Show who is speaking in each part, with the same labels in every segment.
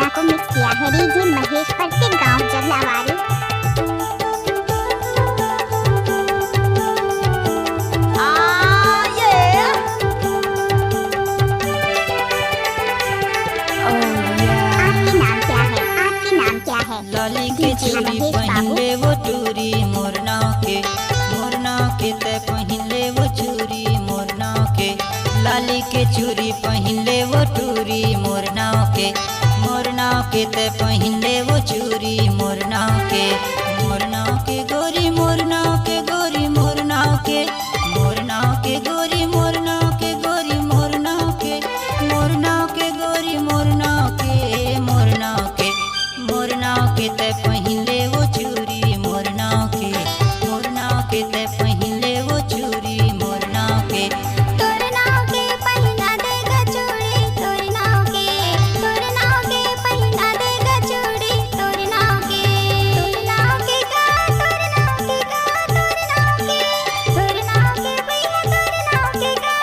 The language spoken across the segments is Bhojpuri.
Speaker 1: गाना को मिक्स किया है डीजे महेश परते गांव जल्लावाड़ी।
Speaker 2: लाली के चूड़ी पहनले वो टूरी मोरना के ते पहनले वो चूरी मोरना के। लाली के चूड़ी पहनले वो टूरी मोरना के ते पहनले वो चूरी मोरना के गोरी मोरना के गोरी मोरना के गोरी मोरना के गोरी मोरना के गोरी मोरना के ते पहनले वो चूरी मोरना के ते पहनले वो चूरी मोरना के।
Speaker 1: तोरना के पहिना देगा चूड़ी तोरना के पहिना देगा चूड़ी तोरना के का तोरना के भैया तोरना के भैया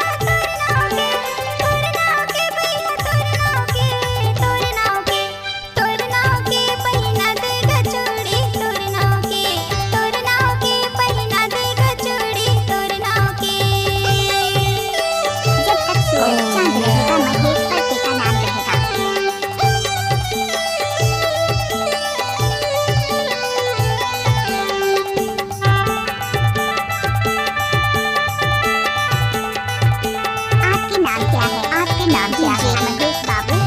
Speaker 1: तोरना के पहिना देगा चूड़ी तोरना के पहिना देगा चूड़ी तोरना के। जब तक सूरज चांद रहेगा महेश परते का नाम रहेगा। आपके नाम क्या है महेश बाबू?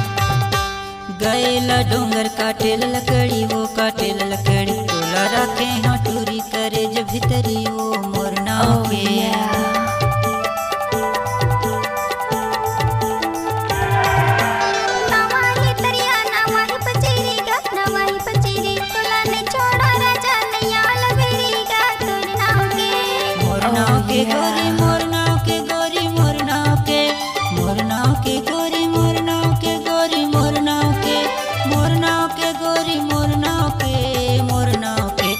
Speaker 2: गैला डोंगर काटेल लकड़ी वो काटेल लकड़ी तोला रखे हाँ टूरी करे जब भीतरी वो मोरना के।
Speaker 1: नवाही तरिया नवाही पचेरी गा नवाही पचेरी तोला ने छोड़ा राजा नैया लगेरी गा तोरना के
Speaker 2: गोरी मोरना के गोरी मोरना के गोरी मोरना के गोरी मोरना के गोरी मोरना के।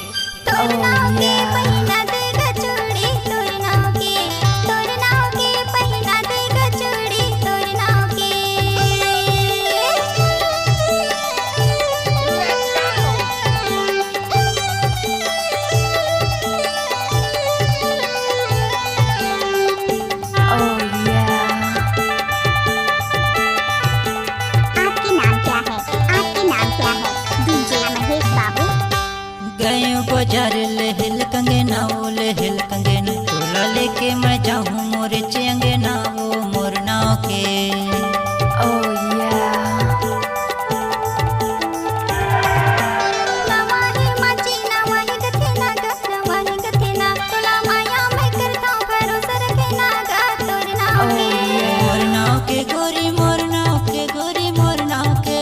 Speaker 1: तोरना के पहिना देगा चूड़ी तोरना के पहिना देगा चूड़ी तोरना के। आपके नाम क्या है डीजे महेश बाबू?
Speaker 2: गयो बाजार ले हिल कंगना वो ले हिल कंगना तोला लेके मैं जाऊँ मोरे चंगना वो मोरना के।
Speaker 1: नवाही माची नवाही गथेना गा नवाही गथेना तोला माया मैं करता हूँ भरोसा रखेना गा तोरना के
Speaker 2: गोरी मोरना के गोरी मोरना के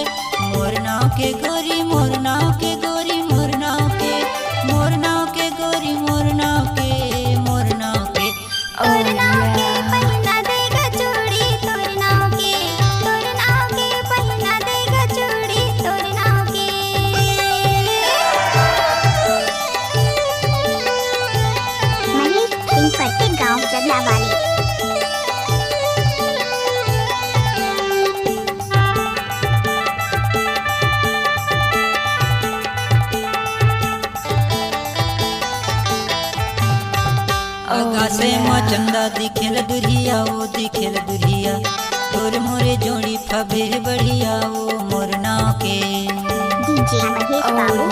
Speaker 2: गोरी मोरना के गोरी मोरना के गोरी मोरना के।
Speaker 1: तोरना के पहिना देगा चूड़ी तोरना के पहिना देगा चूड़ी तोरना के। महेश सिंह परते गांव जल्लावाड़ी।
Speaker 2: आकाशे में चंदा दिखेल दुरिया वो दिखेल दुरिया तोर मोरे जोड़ी फबे बढ़िया वो मोरना के।
Speaker 1: डीजे महेश बाबू।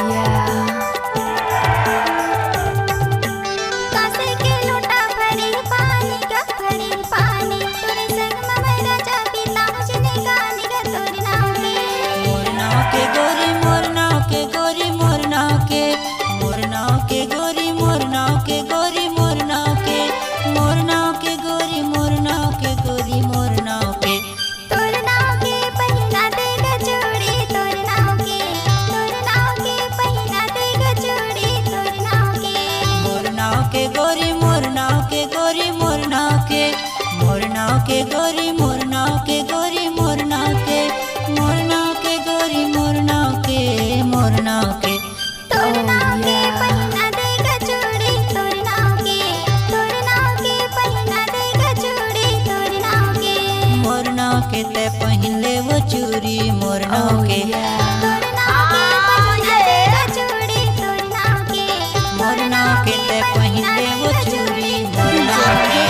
Speaker 1: कासे के लोटा भरे पानी का भरे पानी तोरे संग में मैं राजा पीता मुझने गाने गा तोरना के
Speaker 2: गोरी मोरना के गोरी मोरना के गोरी मोरना के गोरी मोरना के गोरी मोरना के।
Speaker 1: तोरना के पहिना देगा चूड़ी तोरना के पहिना देगा चूड़ी तोरना
Speaker 2: के गोरी मोरना के गोरी मोरना के गोरी मोरना के गोरी मोरना के गोरी मोरना के।
Speaker 1: तोरना के पहिना देगा चूड़ी तोरना के पहिना देगा चूड़ी तोरना के।
Speaker 2: के ते पहनले वो चूरी मोरना के। नाव के ते पहिन ले वो चूड़ी मोर नाव के